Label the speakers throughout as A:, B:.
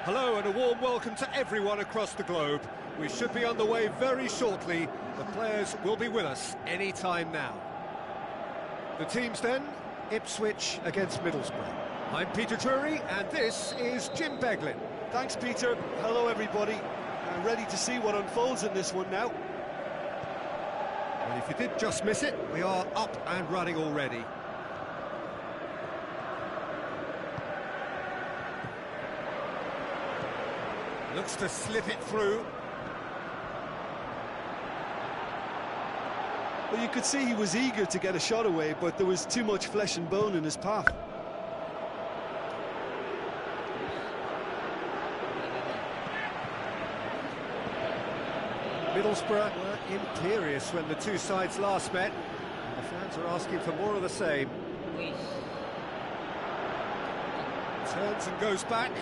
A: Hello and a warm welcome to everyone across the globe. We should be on the way very shortly. The players will be with us any time now. The teams then, Ipswich against Middlesbrough. I'm Peter Drury and this is Jim Beglin.
B: Thanks, Peter. Hello, everybody. I'm ready to see what unfolds in this one now.
A: Well, if you did just miss it, we are up and running already. Looks to slip it through.
B: Well, you could see he was eager to get a shot away, but there was too much flesh and bone in his path.
A: Middlesbrough were imperious when the two sides last met. The fans are asking for more of the same. Turns and goes back.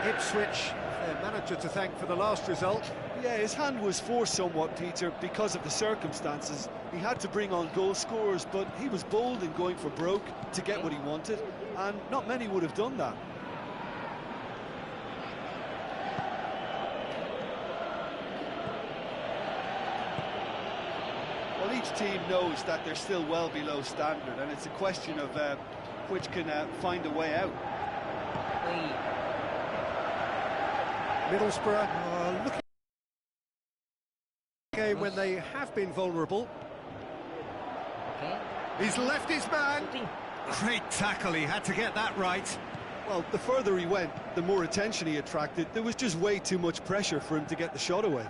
A: Ipswich, their manager to thank for the last result.
B: Yeah, his hand was forced somewhat, Peter, because of the circumstances. He had to bring on goal scorers, but he was bold in going for broke to get what he wanted, and not many would have done that. Well, each team knows that they're still well below standard, and it's a question of which can find a way out.
A: Middlesbrough are looking at a game when they have been vulnerable. He's left his man. Great tackle, he had to get that right.
B: Well, the further he went, the more attention he attracted. There was just way too much pressure for him to get the shot away.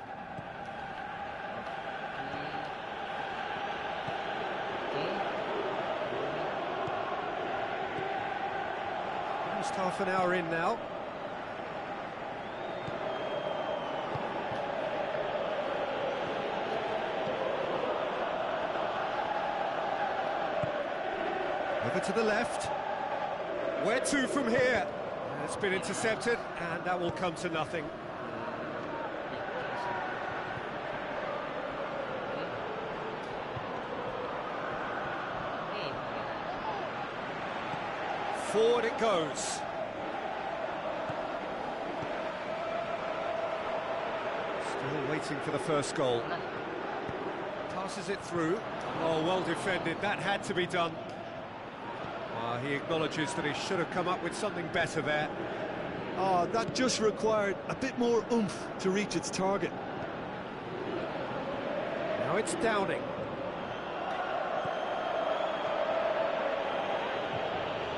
A: Almost half an hour in now. Over to the left. Where to from here? It's been intercepted, and that will come to nothing. Forward it goes. Still waiting for the first goal. Passes it through. Oh, well defended. That had to be done. He acknowledges that he should have come up with something better there.
B: Oh, that just required a bit more oomph to reach its target.
A: Now it's Downing.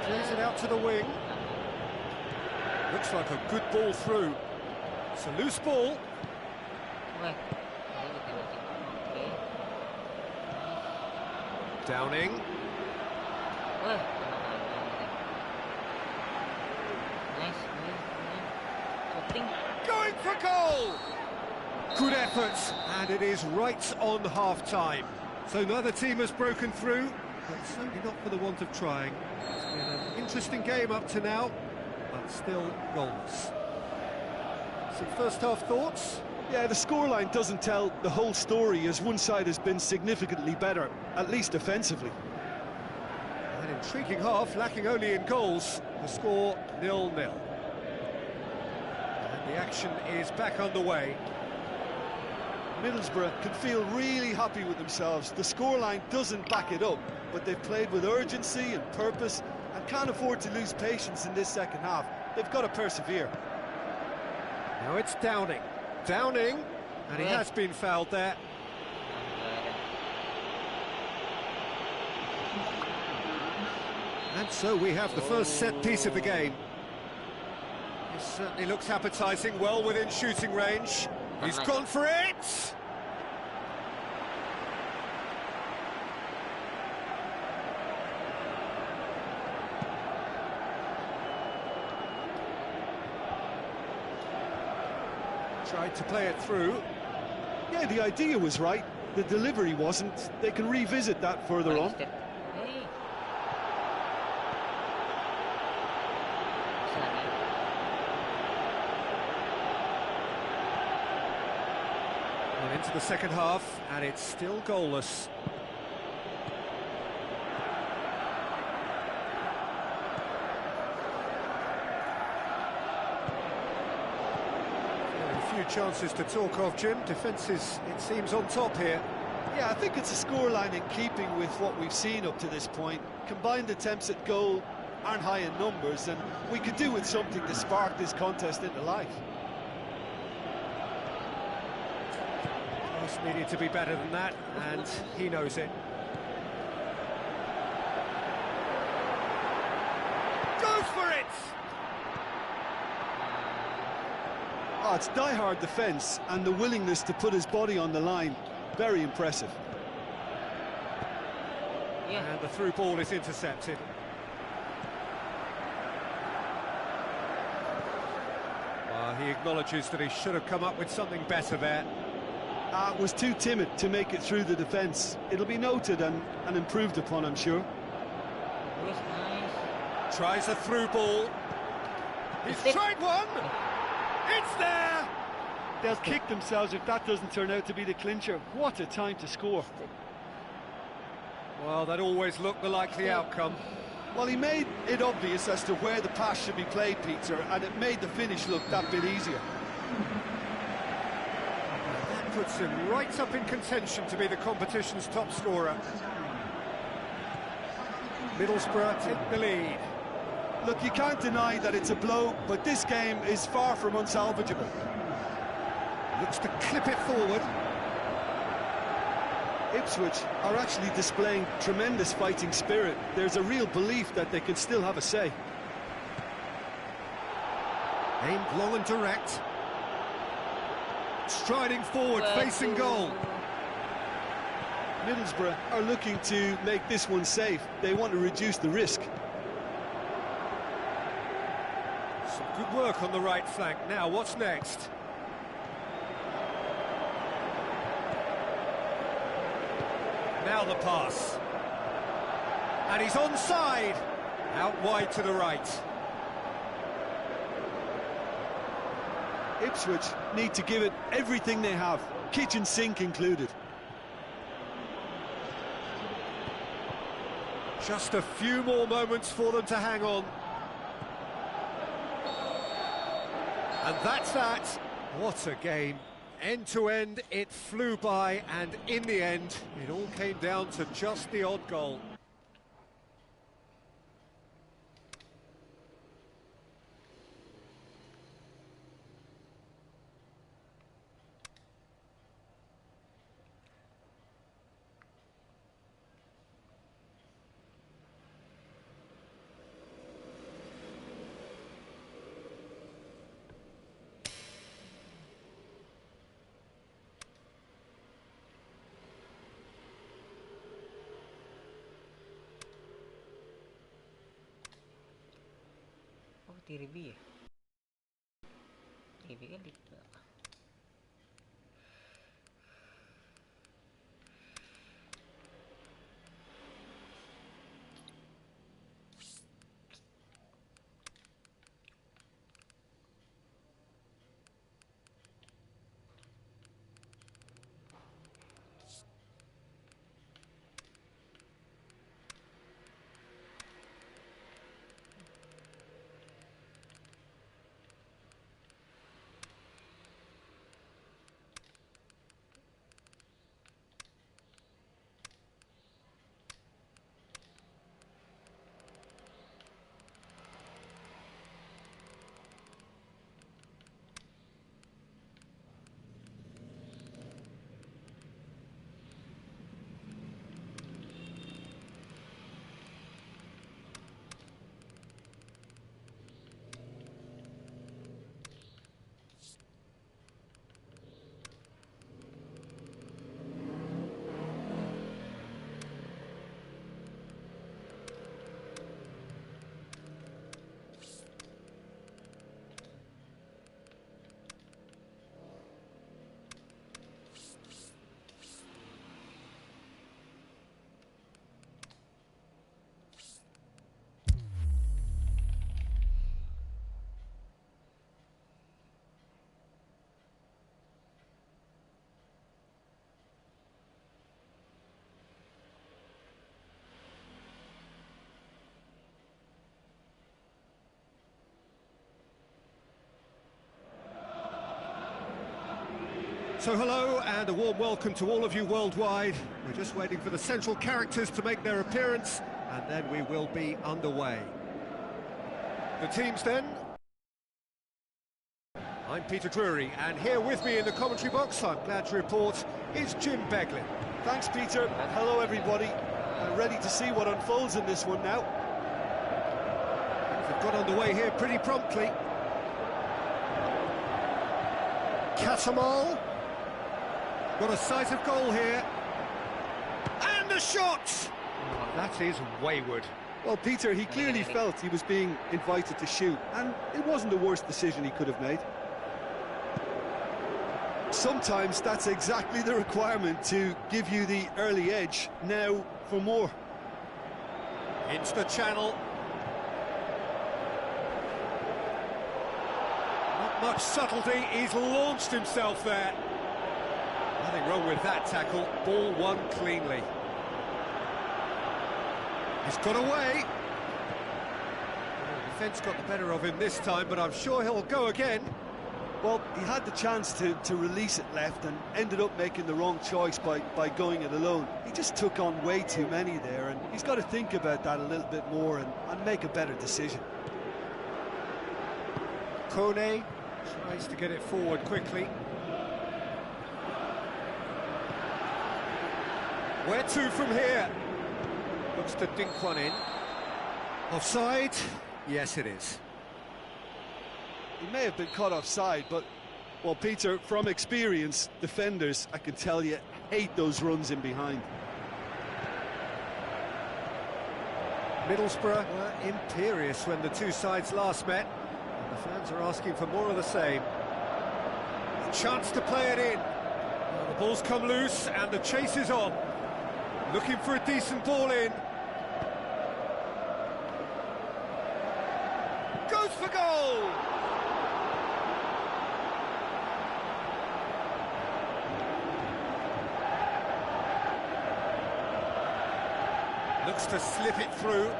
A: Plays it out to the wing. Looks like a good ball through. It's a loose ball. Downing. Going for goal! Good effort, and it is right on half-time. So neither team has broken through, but certainly not for the want of trying. It's been an interesting game up to now, but still goalless. Some first-half thoughts?
B: Yeah, the scoreline doesn't tell the whole story, as one side has been significantly better, at least offensively.
A: An intriguing half, lacking only in goals. The score 0-0. And the action is back underway.
B: Middlesbrough can feel really happy with themselves. The scoreline doesn't back it up, but they've played with urgency and purpose and can't afford to lose patience in this second half. They've got to persevere.
A: Now it's Downing. Downing, and he has been fouled there. And so we have the first set piece of the game. This certainly looks appetising, well within shooting range. He's gone for it! Tried to play it through.
B: Yeah, the idea was right. The delivery wasn't. They can revisit that further on.
A: Well, into the second half, and it's still goalless. A few chances to talk of, Jim. Defence is, it seems, on top here.
B: Yeah, I think it's a scoreline in keeping with what we've seen up to this point. Combined attempts at goal aren't high in numbers, and we could do with something to spark this contest into life.
A: Cross needed to be better than that, and he knows it. Goes for it!
B: Oh, it's die-hard defence, and the willingness to put his body on the line. Very impressive.
A: Yeah. And the through ball is intercepted. He acknowledges that he should have come up with something better there.
B: Was too timid to make it through the defence. It'll be noted and improved upon, I'm sure.
C: Nice.
A: Tries a through ball. He's tried one! It's there!
B: They'll kick themselves if that doesn't turn out to be the clincher. What a time to score.
A: Well, that always looked the likely outcome.
B: Well, he made it obvious as to where the pass should be played, Peter, and it made the finish look that bit easier.
A: That puts him right up in contention to be the competition's top scorer. Middlesbrough take the lead.
B: Look, you can't deny that it's a blow, but this game is far from unsalvageable.
A: Looks to clip it forward.
B: Ipswich are actually displaying tremendous fighting spirit. There's a real belief that they can still have a say.
A: Aimed long and direct. Striding forward, facing goal.
B: Middlesbrough are looking to make this one safe. They want to reduce the risk.
A: Some good work on the right flank. Now, what's next? Now the pass. And he's onside. Out wide to the right.
B: Ipswich need to give it everything they have, kitchen sink included.
A: Just a few more moments for them to hang on. And that's that. What a game. End to end, it flew by, and in the end, it all came down to just the odd goal.
C: TV ya? TV kan
A: So hello and a warm welcome to all of you worldwide. We're just waiting for the central characters to make their appearance, and then we will be underway. The teams then. I'm Peter Drury, and here with me in the commentary box, I'm glad to report, is Jim Beglin.
B: Thanks, Peter, and hello everybody. I'm ready to see what unfolds in this one now.
A: They've got underway here pretty promptly. Katamal. Got a sight of goal here. And a shot! Oh, that is wayward.
B: Well, Peter, he clearly felt he was being invited to shoot, and it wasn't the worst decision he could have made. Sometimes that's exactly the requirement to give you the early edge. Now for more.
A: Into the channel. Not much subtlety, he's launched himself there. Nothing wrong with that tackle, ball won cleanly. He's got away. The defence got the better of him this time, but I'm sure he'll go again.
B: Well, he had the chance to release it left and ended up making the wrong choice by going it alone. He just took on way too many there, and he's got to think about that a little bit more and make a better decision.
A: Kone tries to get it forward quickly. Where to from here? Looks to dink one in. Offside? Yes, it is.
B: He may have been caught offside, but, well, Peter, from experience, defenders, I can tell you, hate those runs in behind.
A: Middlesbrough were imperious when the two sides last met, and the fans are asking for more of the same. A chance to play it in. Well, the ball's come loose, and the chase is on. Looking for a decent ball in. Goes for goal! Looks to slip it through.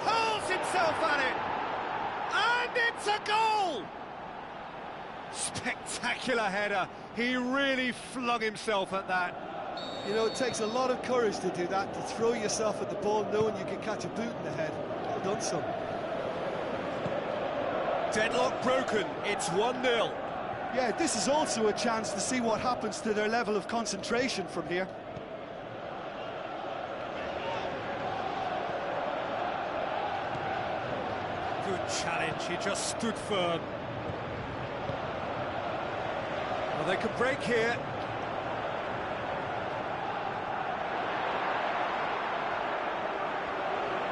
A: Hurls himself at it! And it's a goal! Spectacular header. He really flung himself at that.
B: You know, it takes a lot of courage to do that, to throw yourself at the ball knowing you can catch a boot in the head. Well done, son.
A: Deadlock broken. It's 1-0.
B: Yeah, this is also a chance to see what happens to their level of concentration from here.
A: Good challenge. He just stood firm. Well, they could break here.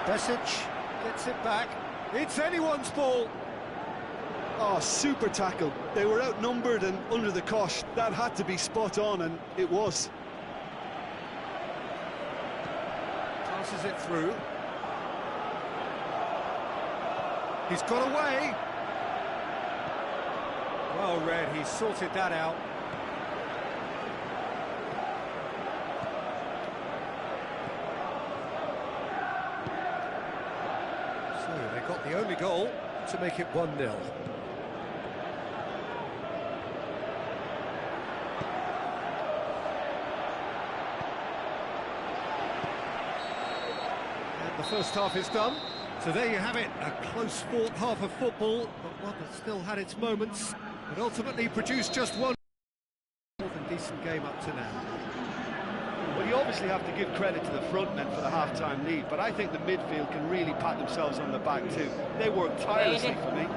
A: Besic gets it back. It's anyone's ball.
B: Oh, super tackle. They were outnumbered and under the cosh. That had to be spot on, and it was.
A: Passes it through. He's got away. Well read, he sorted that out. So they got the only goal to make it 1-0. And the first half is done. So there you have it, a close-fought half of football, but one that still had its moments, but ultimately produced just one more than decent game up to now.
C: Well, you obviously have to give credit to the front men for the half-time lead, but I think the midfield can really pat themselves on the back too. They worked tirelessly for me.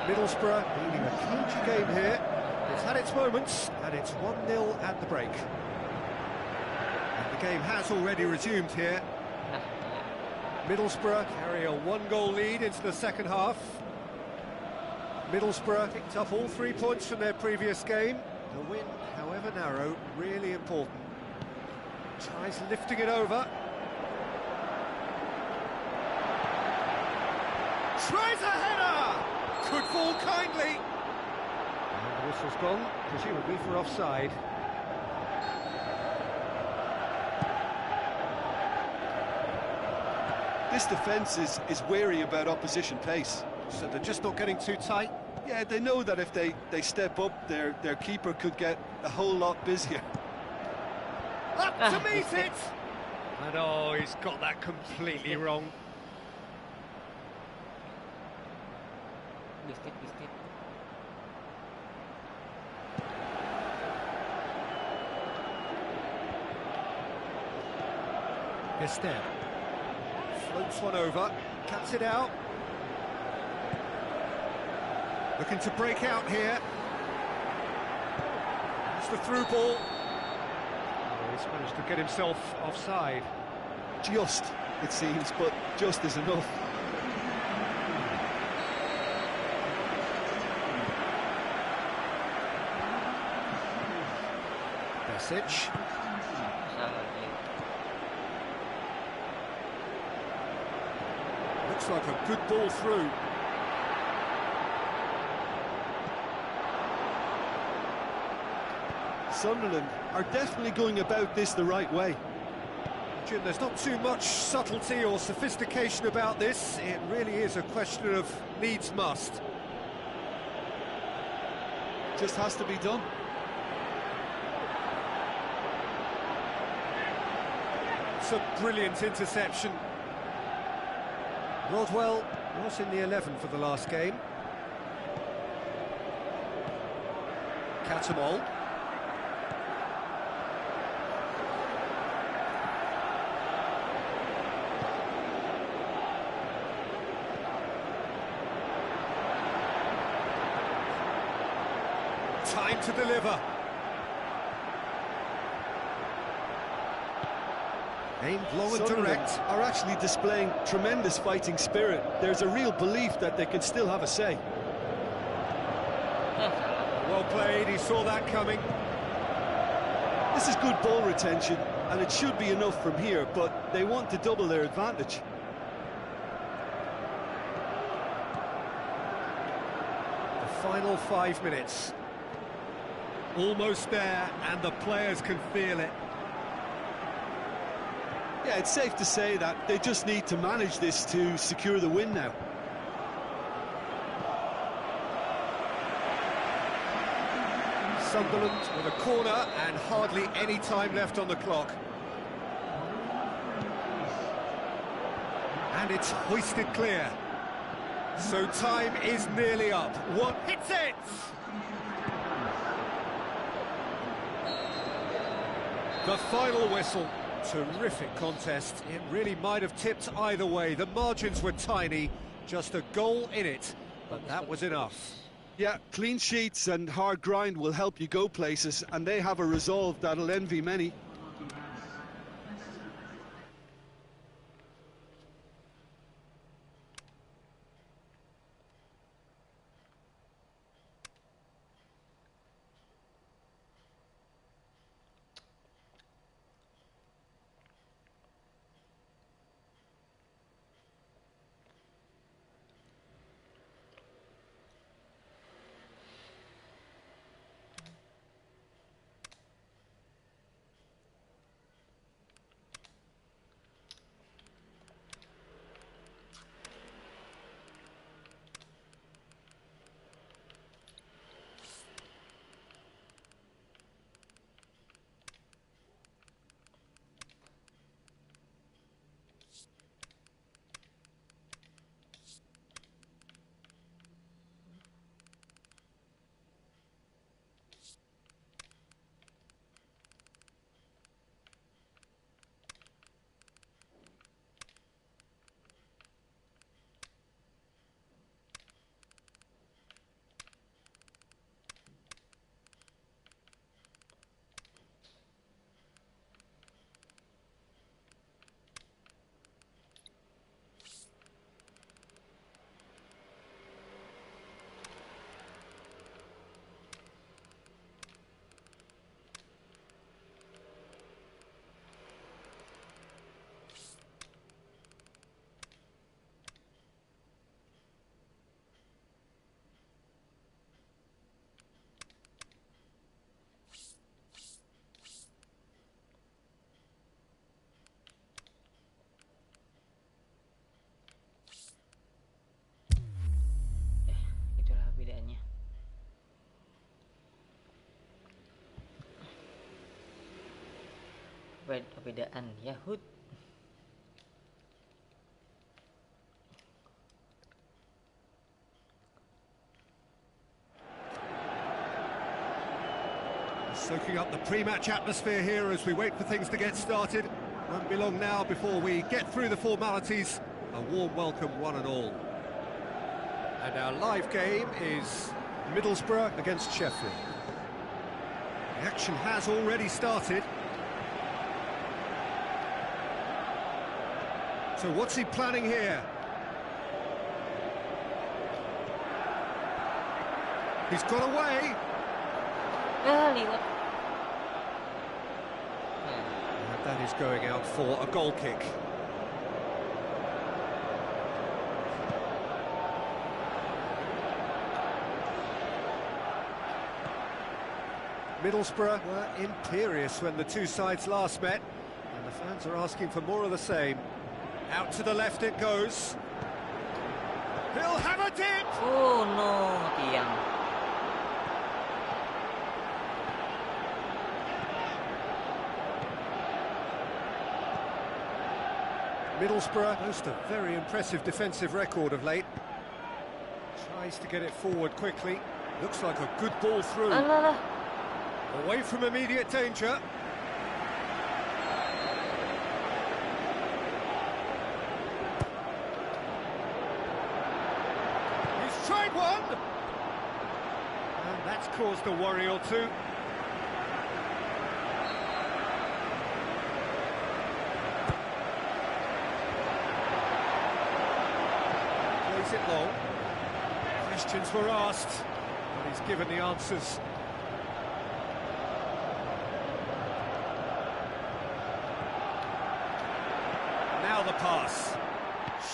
A: Middlesbrough leading a clinch game here. It's had its moments, and it's 1-0 at the break. And the game has already resumed here. Middlesbrough carry a one-goal lead into the second half. Middlesbrough picked up all 3 points from their previous game. The win, however narrow, really important. Tries lifting it over. Tries a header! Could fall kindly. And the whistle's gone, presumably for offside.
B: This defence is wary about opposition pace.
A: So they're just not getting too tight.
B: Yeah, they know that if they step up, their keeper could get a whole lot busier.
A: Up to meet it! And oh, he's got that completely wrong.
D: Mistake.
A: Estelle floats one over, cuts it out. Looking to break out here. It's the through ball. Oh, he's managed to get himself offside.
B: Just, it seems, but just is enough.
A: Message. Looks like a good ball through.
B: Sunderland are definitely going about this the right way.
A: Jim, there's not too much subtlety or sophistication about this. It really is a question of needs must.
B: Just has to be done.
A: It's a brilliant interception. Rodwell was in the 11 for the last game. Catamol. Time to deliver. Aimed long and direct.
B: Are actually displaying tremendous fighting spirit. There's a real belief that they can still have a say.
A: Well played, he saw that coming.
B: This is good ball retention, and it should be enough from here, but they want to double their advantage.
A: The final 5 minutes. Almost there, and the players can feel it.
B: Yeah, it's safe to say that they just need to manage this to secure the win now.
A: Sunderland with a corner and hardly any time left on the clock. And it's hoisted clear. So time is nearly up. One hits it! The final whistle. Terrific contest. It really might have tipped either way. The margins were tiny, just a goal in it, but that was enough.
B: Yeah, clean sheets and hard grind will help you go places, and they have a resolve that'll envy many.
D: perbedaan Yahud.
A: Soaking up the pre-match atmosphere here as we wait for things to get started. Won't be long now before we get through the formalities. A warm welcome, one and all. And our live game is Middlesbrough against Sheffield. The action has already started. So what's he planning here? He's got away.
D: Liwat.
A: And that is going out for a goal kick. Middlesbrough were imperious when the two sides last met, and the fans are asking for more of the same. Out to the left it goes. He'll have a dip!
D: Oh no, tiang.
A: Middlesbrough boast a very impressive defensive record of late. Tries to get it forward quickly. Looks like a good ball through.
D: Alah.
A: Away from immediate danger. He's tried one! And that's caused a worry or two. Plays it long. Questions were asked, and he's given the answers. Now the pass.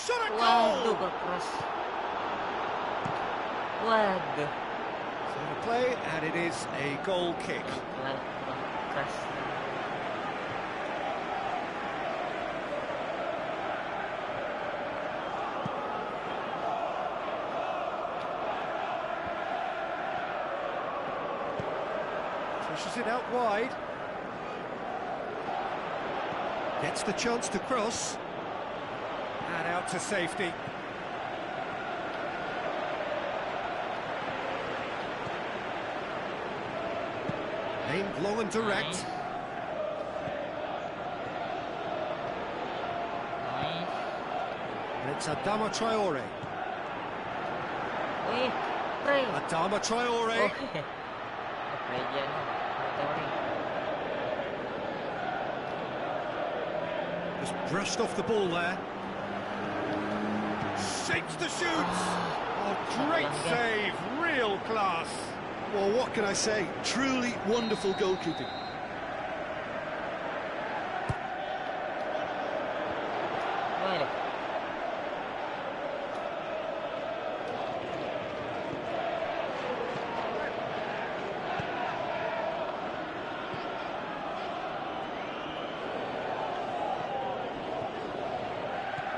A: Shot a
D: Waduh,
A: goal!
D: berkeras. Waduh.
A: So the play, and it is a goal kick.
D: Keras.
A: Pushes it out wide. Gets the chance to cross. And out to safety. Aimed long and direct.
D: Nice. Nice.
A: And it's Adama Traore.
D: Wih, Trey.
A: Adama Traore.
D: Oh, Reja no.
A: Just brushed off the ball there. Shapes the shoots. Oh, great save. Real class.
B: Well, what can I say? Truly wonderful goalkeeping.
D: Waduh.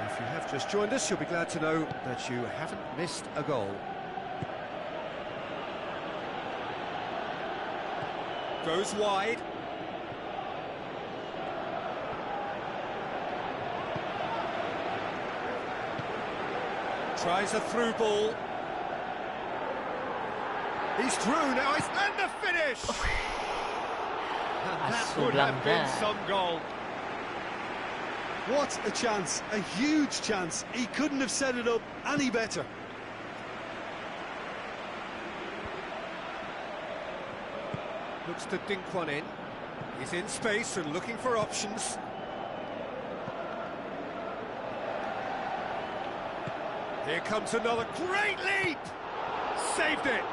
A: If you have just joined us, you'll be glad to know that you haven't missed a goal. Goes wide. Tries a through ball. He's through now, and the finish! And that would have been some goal.
B: What a chance, a huge chance. He couldn't have set it up any better.
A: Looks to dink one in. He's in space and looking for options. Here comes another great leap! Saved it!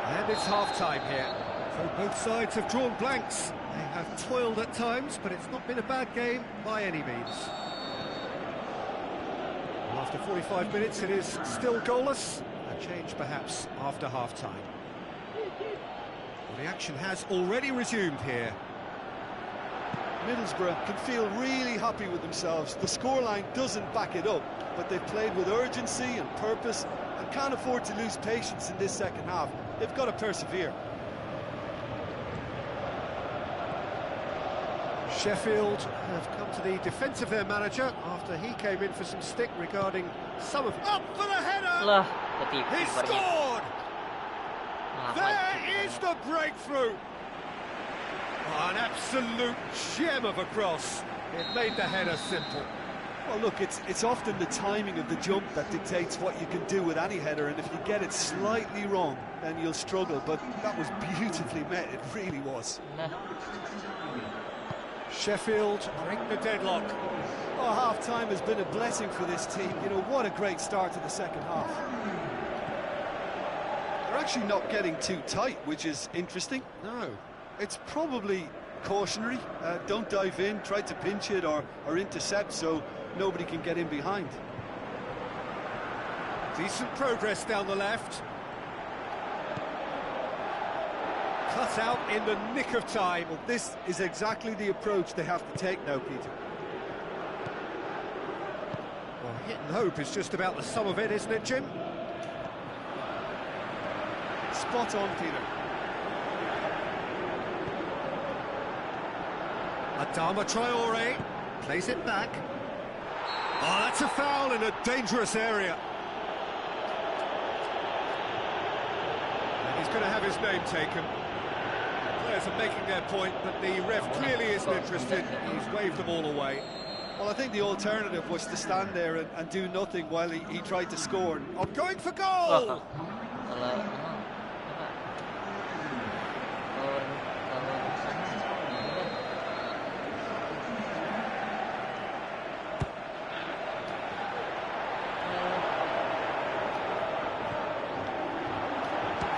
A: And it's half-time here. So both sides have drawn blanks. They have toiled at times, but it's not been a bad game by any means. Well, after 45 minutes, it is still goalless. A change perhaps after half-time. Well, the action has already resumed here.
B: Middlesbrough can feel really happy with themselves. The scoreline doesn't back it up, but they've played with urgency and purpose and can't afford to lose patience in this second half. They've got to persevere.
A: Sheffield have come to the defence of their manager after he came in for some stick regarding some of... Up for the header!
D: Lah,
A: He scored! There is the breakthrough! Oh, an absolute gem of a cross. It made the header simple.
B: Well, look, it's often the timing of the jump that dictates what you can do with any header, and if you get it slightly wrong, then you'll struggle. But that was beautifully met, it really was.
A: Sheffield break the deadlock.
B: Oh, half-time has been a blessing for this team. You know, what a great start to the second half.
C: They're actually not getting too tight, which is interesting.
A: No.
C: It's probably cautionary. Don't dive in, try to pinch it or intercept so nobody can get in behind.
A: Decent progress down the left. Cut out in the nick of time.
B: Well, this is exactly the approach they have to take now, Peter.
A: Well, hit and hope is just about the sum of it, isn't it, Jim?
B: Spot on, Peter.
A: Adama Traore plays it back. Oh, that's a foul in a dangerous area. And he's going to have his name taken. The players are making their point, but the ref clearly isn't interested. He's waved them all away.
B: Well, I think the alternative was to stand there and do nothing while he tried to score.
A: Oh, going for goal!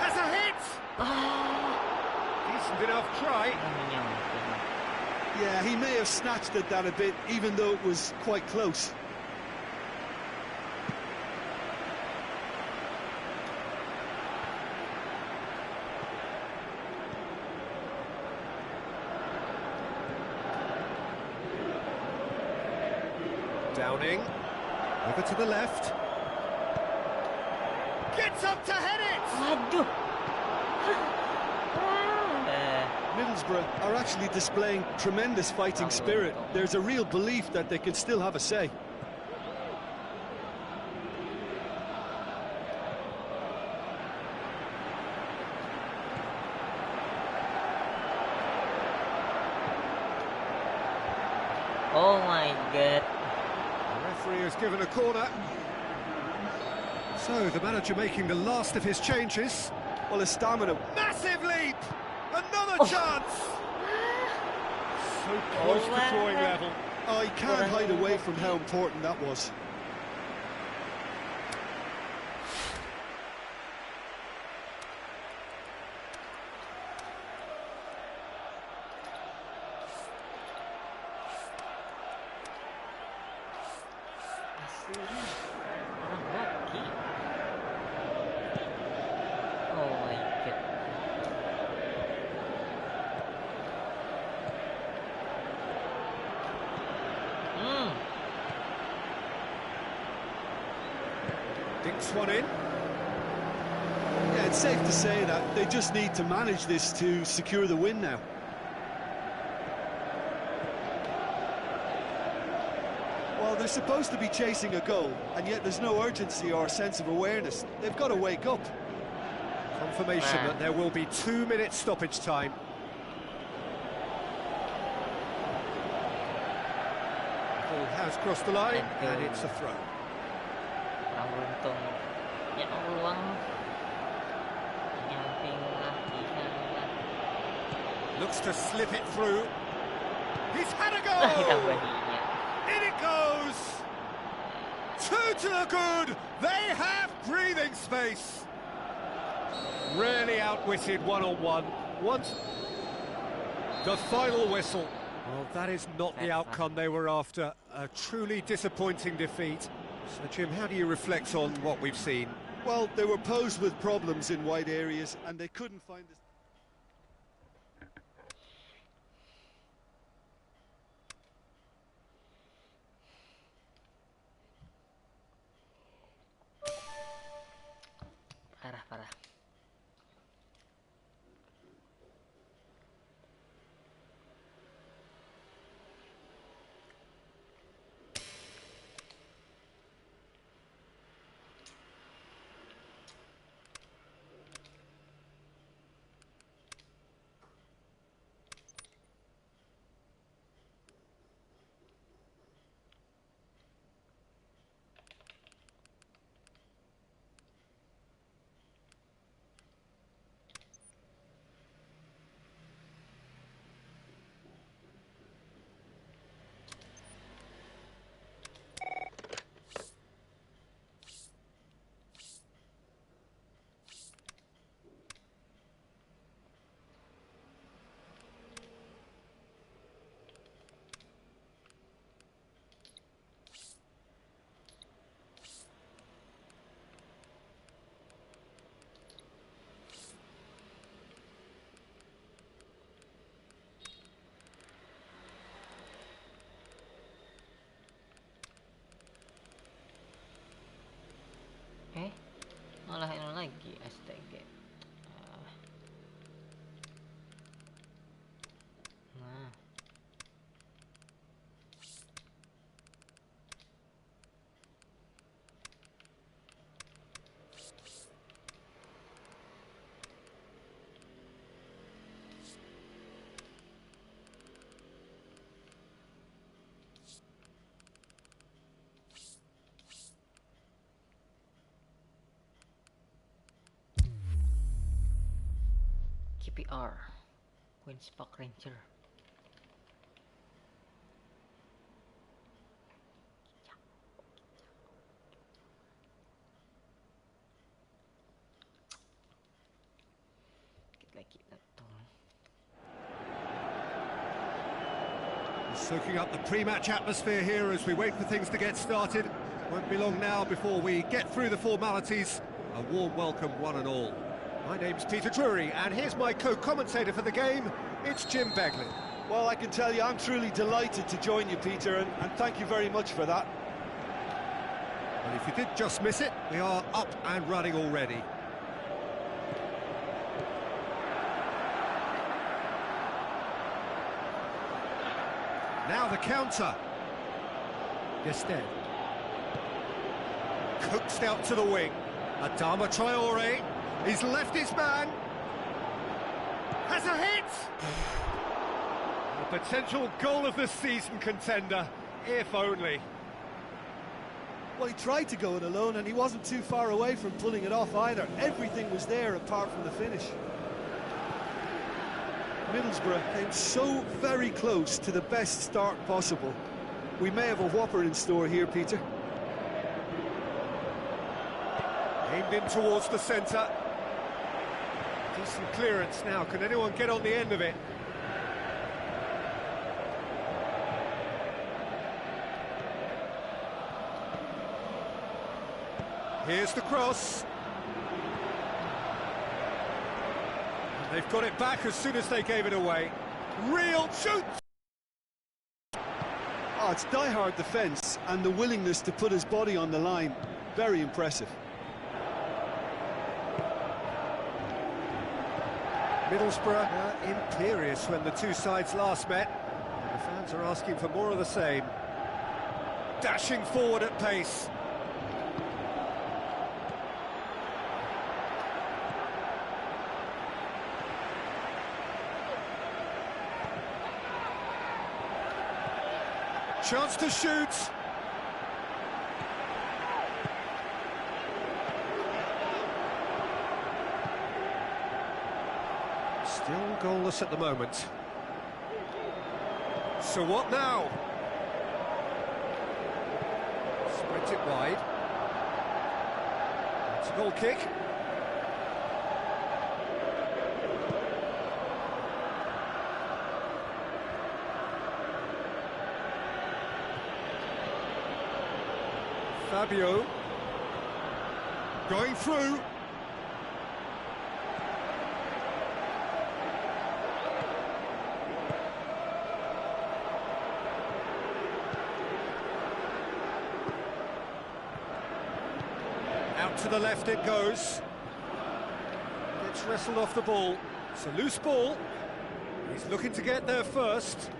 A: Has a hit! Decent enough try.
B: Yeah, he may have snatched at that a bit, even though it was quite close.
A: Downing, over to the left. Gets up to head it!
D: Aduh.
B: Middlesbrough are actually displaying tremendous fighting spirit. There's a real belief that they can still have a say.
D: Oh my god.
A: The referee has given a corner. So, the manager making the last of his changes.
B: Well, his stamina...
A: Massive leap! Another chance! So close to drawing level.
B: Oh, he can't hide away from how important that was.
D: Oh my god.
A: Dinks one in.
B: Yeah, it's safe to say that they just need to manage this to secure the win now. Well, they're supposed to be chasing a goal, and yet there's no urgency or sense of awareness. They've got to wake up.
A: Confirmation that there will be 2 minutes stoppage time. Ball has crossed the line, and it's a throw.
D: Kurang beruntung. Ya Allah. Nyamping lagi kan.
A: Looks to slip it through. He's had a
D: Kita
A: goal!
D: bahinya.
A: In it goes! Two to the good! They have breathing space! Really outwitted one-on-one. Once the final whistle. Well, that is not the outcome they were after. A truly disappointing defeat. So, Jim, how do you reflect on what we've seen?
B: Well, they were posed with problems in wide areas, and they couldn't find the...
D: Parah. KPR Queen's Park Ranger.
A: Soaking up the pre-match atmosphere here as we wait for things to get started. Won't be long now before we get through the formalities. A warm welcome, one and all. My name's Peter Drury, and here's my co-commentator for the game. It's Jim Beglin.
B: Well, I can tell you I'm truly delighted to join you, Peter, and thank you very much for that.
A: Well, if you did just miss it, we are up and running already. Now the counter. Gested. Coaxed out to the wing. Adama Traore. He's left his man. Has a hit! A potential goal of the season contender, if only.
B: Well, he tried to go it alone, and he wasn't too far away from pulling it off either. Everything was there apart from the finish. Middlesbrough came so very close to the best start possible. We may have a whopper in store here, Peter.
A: Aimed in towards the centre. Decent clearance now. Can anyone get on the end of it? Here's the cross. They've got it back as soon as they gave it away. Real shoot!
B: Oh, it's die-hard defence and the willingness to put his body on the line. Very impressive.
A: Middlesbrough imperious when the two sides last met. And the fans are asking for more of the same. Dashing forward at pace. Chance to shoot. Still goalless at the moment. So what now? Spreads it wide. It's a goal kick. Fabio going through. Out to the left it goes. Gets wrestled off the ball. It's a loose ball. He's looking to get there first.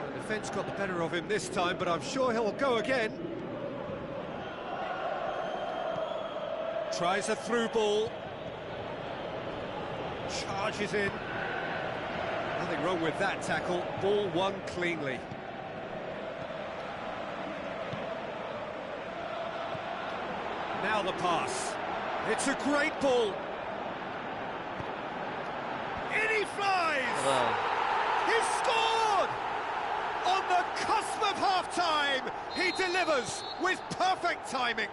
A: The defence got the better of him this time, but I'm sure he'll go again. Tries a through ball. Charges in. Nothing wrong with that tackle. Ball won cleanly. Now the pass. It's a great ball. In he flies!
D: Wow.
A: He's scored! On the cusp of half-time, he delivers with perfect timing.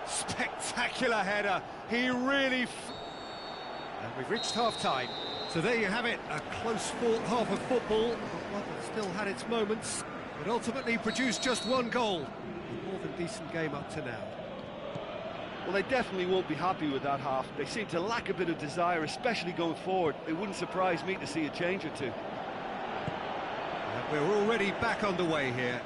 A: Spectacular header. He really... And we've reached half-time. So there you have it, a close half of football. One that still had its moments, but ultimately produced just one goal. A more than decent game up to now.
C: Well, they definitely won't be happy with that half. They seem to lack a bit of desire, especially going forward. It wouldn't surprise me to see a change or two.
A: And we're already back underway here.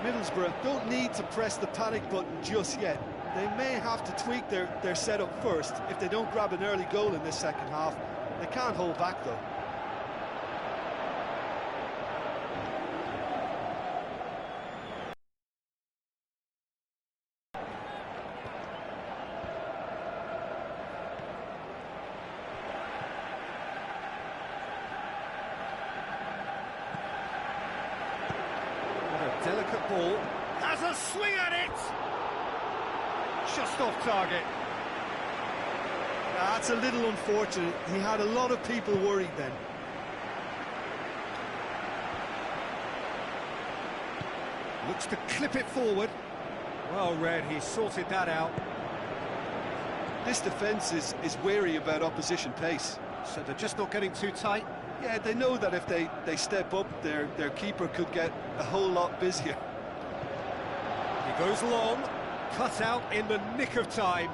B: Middlesbrough don't need to press the panic button just yet. They may have to tweak their setup first if they don't grab an early goal in this second half. They can't hold back, though.
A: Delicate ball, has a swing at it! Just off target.
B: That's a little unfortunate. He had a lot of people worried then.
A: Looks to clip it forward. Well read, he sorted that out.
B: This defence is wary about opposition pace.
A: So they're just not getting too tight.
B: Yeah, they know that if they step up, their keeper could get a whole lot busier.
A: He goes long, cut out in the nick of time.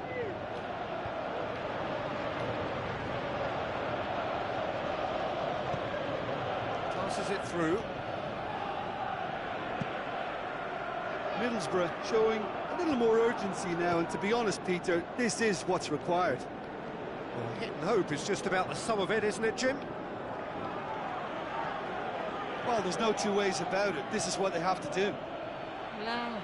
A: Passes it through.
B: Middlesbrough showing a little more urgency now, and to be honest, Peter, this is what's required.
A: Well, hit and hope is just about the sum of it, isn't it, Jim?
B: Well, there's no two ways about it. This is what they have to do.
D: Wala.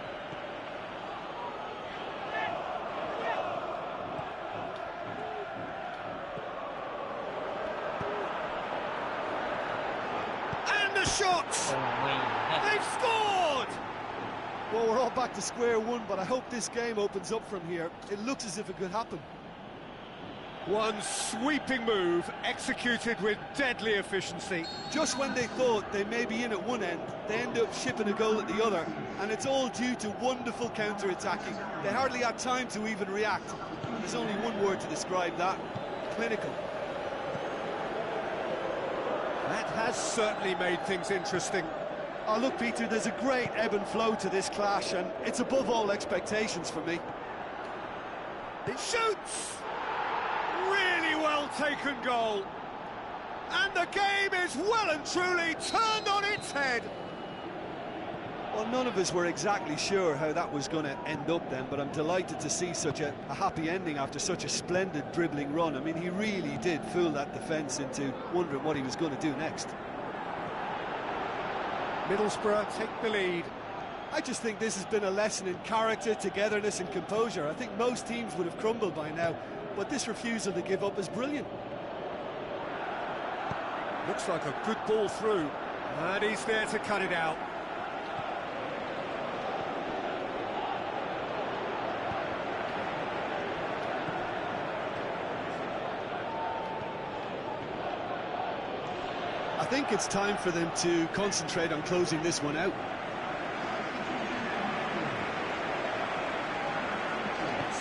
A: And the shots!
D: Oh my.
A: They've scored!
B: Well, we're all back to square one, but I hope this game opens up from here. It looks as if it could happen.
A: One sweeping move, executed with deadly efficiency.
B: Just when they thought they may be in at one end, they end up shipping a goal at the other, and it's all due to wonderful counter-attacking. They hardly had time to even react. There's only one word to describe that: clinical.
A: That has certainly made things interesting.
B: Oh, look, Peter, there's a great ebb and flow to this clash, and it's above all expectations for me.
A: It shoots! Really well taken goal. And the game is well and truly turned on its head.
B: Well, none of us were exactly sure how that was going to end up then, but I'm delighted to see such a happy ending after such a splendid dribbling run. I mean, he really did fool that defence into wondering what he was going to do next.
A: Middlesbrough take the lead.
B: I just think this has been a lesson in character, togetherness and composure. I think most teams would have crumbled by now, but this refusal to give up is brilliant.
A: Looks like a good ball through, and he's there to cut it out.
B: I think it's time for them to concentrate on closing this one out.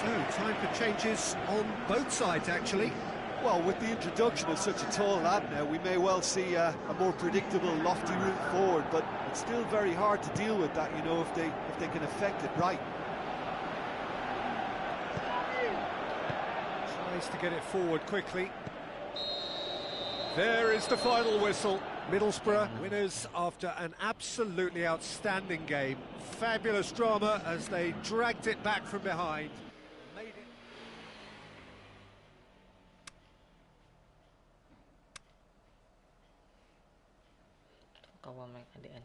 A: So, time for changes on both sides, actually.
B: Well, with the introduction of such a tall lad now, we may well see a more predictable, lofty route forward, but it's still very hard to deal with that, you know, if they can affect it right.
A: Tries to get it forward quickly. There is the final whistle. Middlesbrough winners after an absolutely outstanding game. Fabulous drama as they dragged it back from behind. Made it.
D: Kawan main keadaan.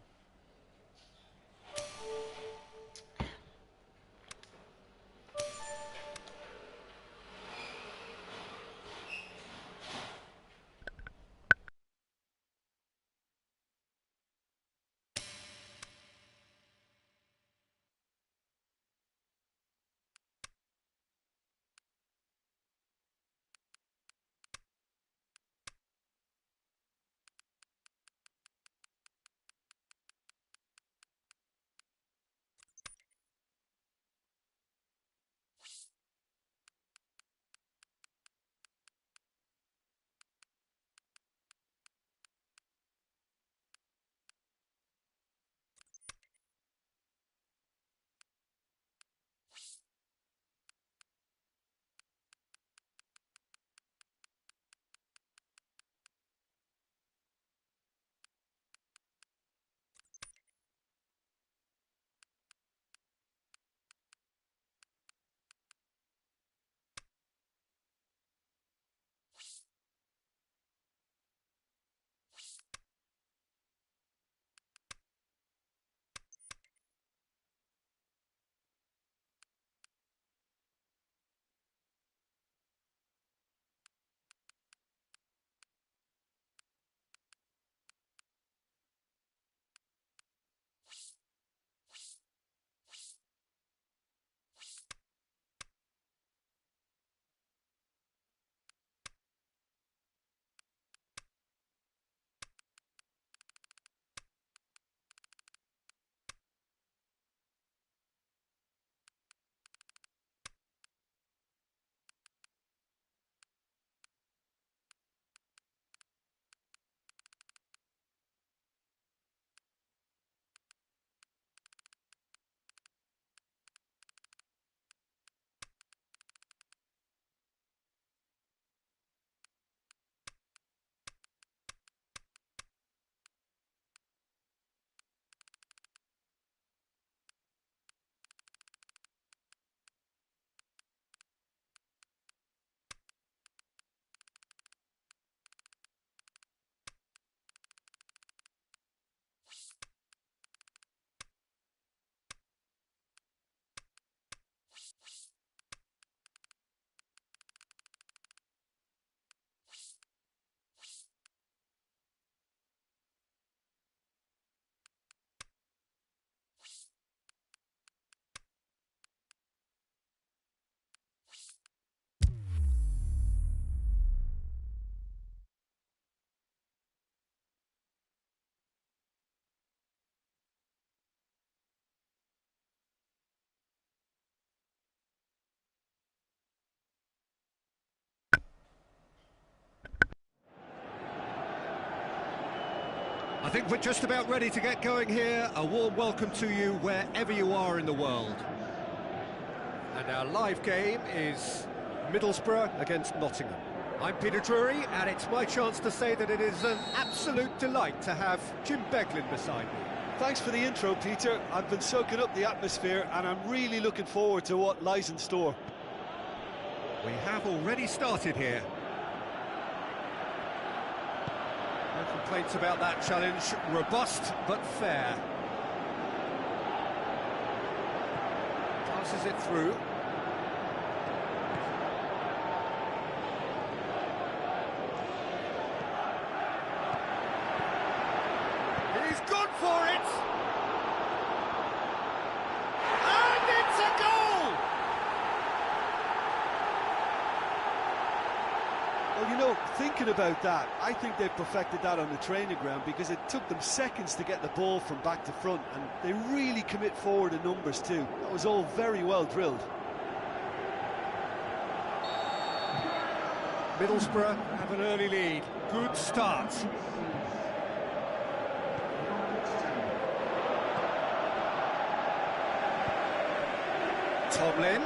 A: I think we're just about ready to get going here. A warm welcome to you wherever you are in the world. And our live game is Middlesbrough against Nottingham. I'm Peter Drury, and it's my chance to say that it is an absolute delight to have Jim Beglin beside me.
B: Thanks for the intro, Peter. I've been soaking up the atmosphere, and I'm really looking forward to what lies in store.
A: We have already started here. No complaints about that challenge. Robust but fair. Passes it through. He's gone for it! And it's a goal!
B: Well, you know, thinking about that, I think they've perfected that on the training ground because it took them seconds to get the ball from back to front, and they really commit forward in numbers too. That was all very well drilled.
A: Middlesbrough have an early lead. Good start. Tomlin.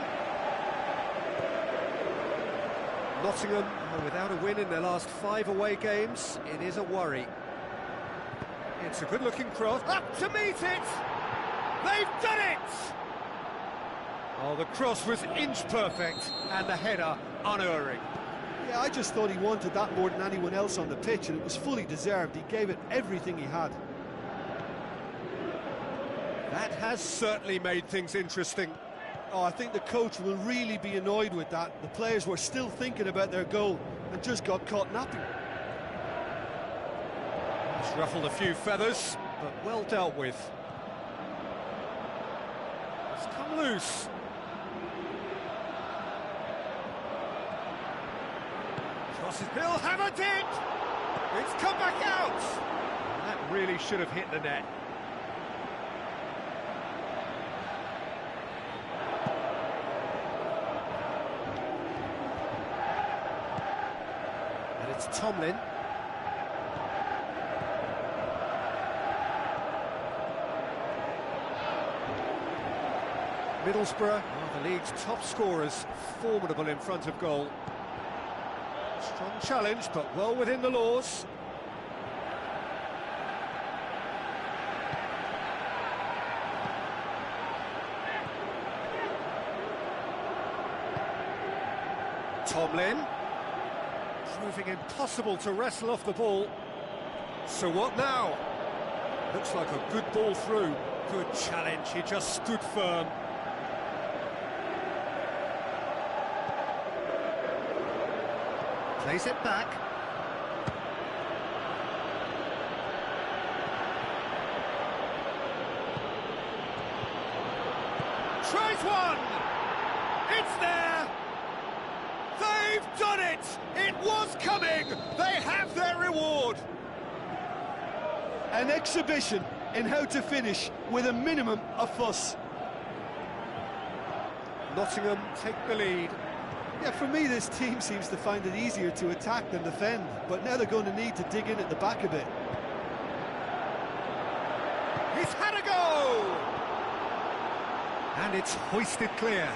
A: Nottingham are without a win in their last 5 away games. It is a worry. It's a good-looking cross. Up to meet it! They've done it! Oh, the cross was inch perfect, and the header unerring.
B: Yeah, I just thought he wanted that more than anyone else on the pitch, and it was fully deserved. He gave it everything he had.
A: That has certainly made things interesting.
B: Oh, I think the coach will really be annoyed with that. The players were still thinking about their goal and just got caught napping.
A: He's ruffled a few feathers, but well dealt with. It's come loose. Crosses, he'll hammer it! It's come back out! That really should have hit the net. It's Tomlin. Middlesbrough are the league's top scorers, formidable in front of goal. Strong challenge, but well within the laws. Tomlin. Proving impossible to wrestle off the ball. So what now? Looks like a good ball through. Good challenge, he just stood firm. Plays it back. Tries one! It's there! They've done it! It was coming! They have their reward!
B: An exhibition in how to finish with a minimum of fuss.
A: Nottingham take the lead.
B: Yeah, for me, this team seems to find it easier to attack than defend, but now they're going to need to dig in at the back a bit.
A: He's had a go! And it's hoisted clear.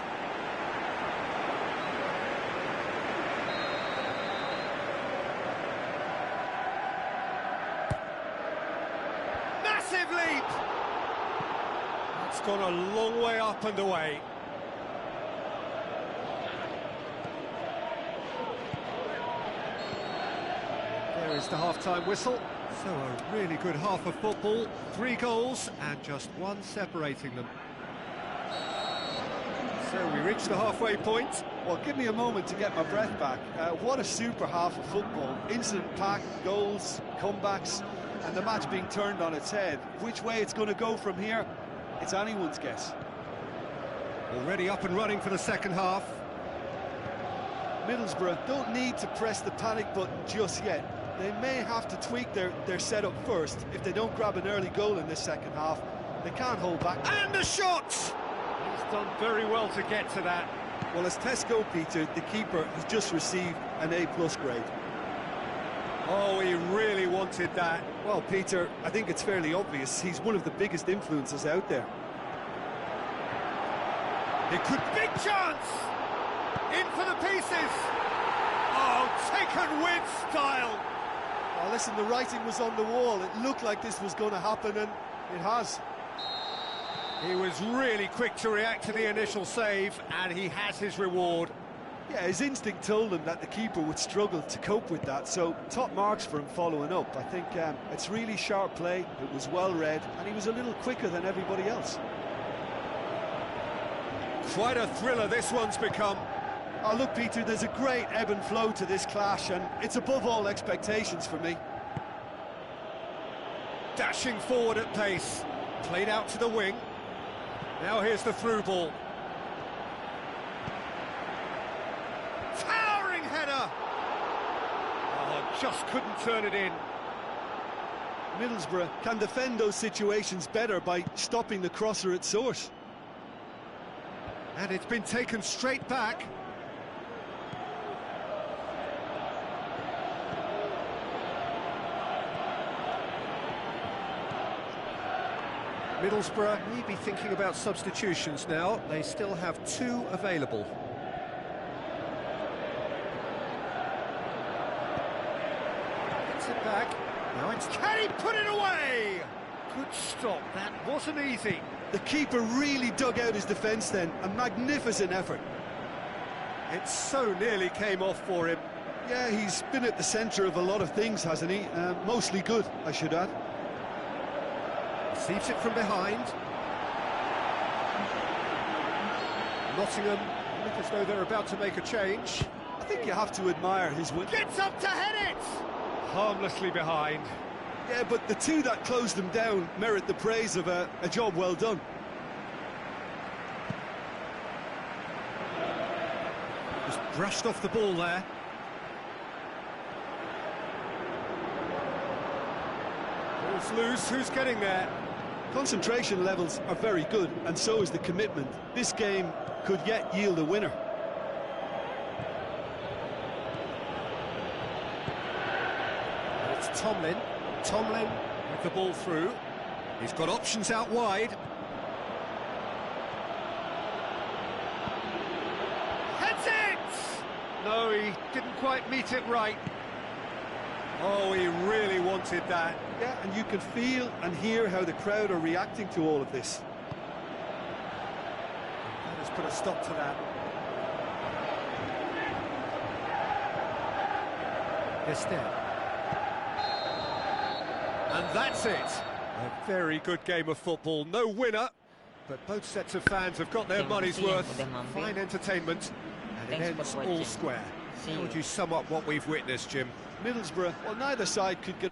A: Massive leap! That's gone a long way up and away. There is the half-time whistle. So a really good half of football. 3 goals and just 1 separating them. So we reach the halfway point.
B: Well, give me a moment to get my breath back. What a super half of football. Incident-packed, goals, comebacks, and the match being turned on its head. Which way it's going to go from here, it's anyone's guess.
A: Already up and running for the second half.
B: Middlesbrough don't need to press the panic button just yet. They may have to tweak their setup first. If they don't grab an early goal in this second half, they can't hold back.
A: And the shot! He's done very well to get to that.
B: Well, as Tesco, Peter, the keeper has just received an A+ grade.
A: Oh, he really wanted that.
B: Well, Peter, I think it's fairly obvious he's one of the biggest influences out there.
A: It could... Big chance! In for the pieces! Oh, taken with style!
B: Oh, listen, the writing was on the wall. It looked like this was going to happen, and it has.
A: He was really quick to react to the initial save, and he has his reward.
B: Yeah, his instinct told him that the keeper would struggle to cope with that, so top marks for him following up. I think it's really sharp play, it was well read, and he was a little quicker than everybody else.
A: Quite a thriller this one's become.
B: Oh, look, Peter, there's a great ebb and flow to this clash, and it's above all expectations for me.
A: Dashing forward at pace, played out to the wing. Now here's the through ball. Towering header! Oh, just couldn't turn it in.
B: Middlesbrough can defend those situations better by stopping the crosser at source.
A: And it's been taken straight back. Middlesbrough may be thinking about substitutions now. They still have 2 available. Gets it back. Now it's... Can he put it away? Good stop. That wasn't easy.
B: The keeper really dug out his defence then. A magnificent effort.
A: It so nearly came off for him.
B: Yeah, he's been at the centre of a lot of things, hasn't he? Mostly good, I should add.
A: Receives it from behind. Nottingham look as though they're about to make a change.
B: I think you have to admire his win.
A: Gets up to head it! Harmlessly behind.
B: Yeah, but the 2 that closed them down merit the praise of a job well done.
A: Just brushed off the ball there. Ball's loose, who's getting there?
B: Concentration levels are very good, and so is the commitment. This game could yet yield a winner.
A: It's Tomlin. Tomlin with the ball through. He's got options out wide. Heads it! No, he didn't quite meet it right. Oh, he really wanted that.
B: Yeah, and you can feel and hear how the crowd are reacting to all of this.
A: Let's put a stop to that. Instead. And that's it. A very good game of football. No winner, but both sets of fans have got their money's worth. Fine entertainment, and it ends all square. How would you sum up what we've witnessed, Jim?
B: Middlesbrough, well, neither side could get...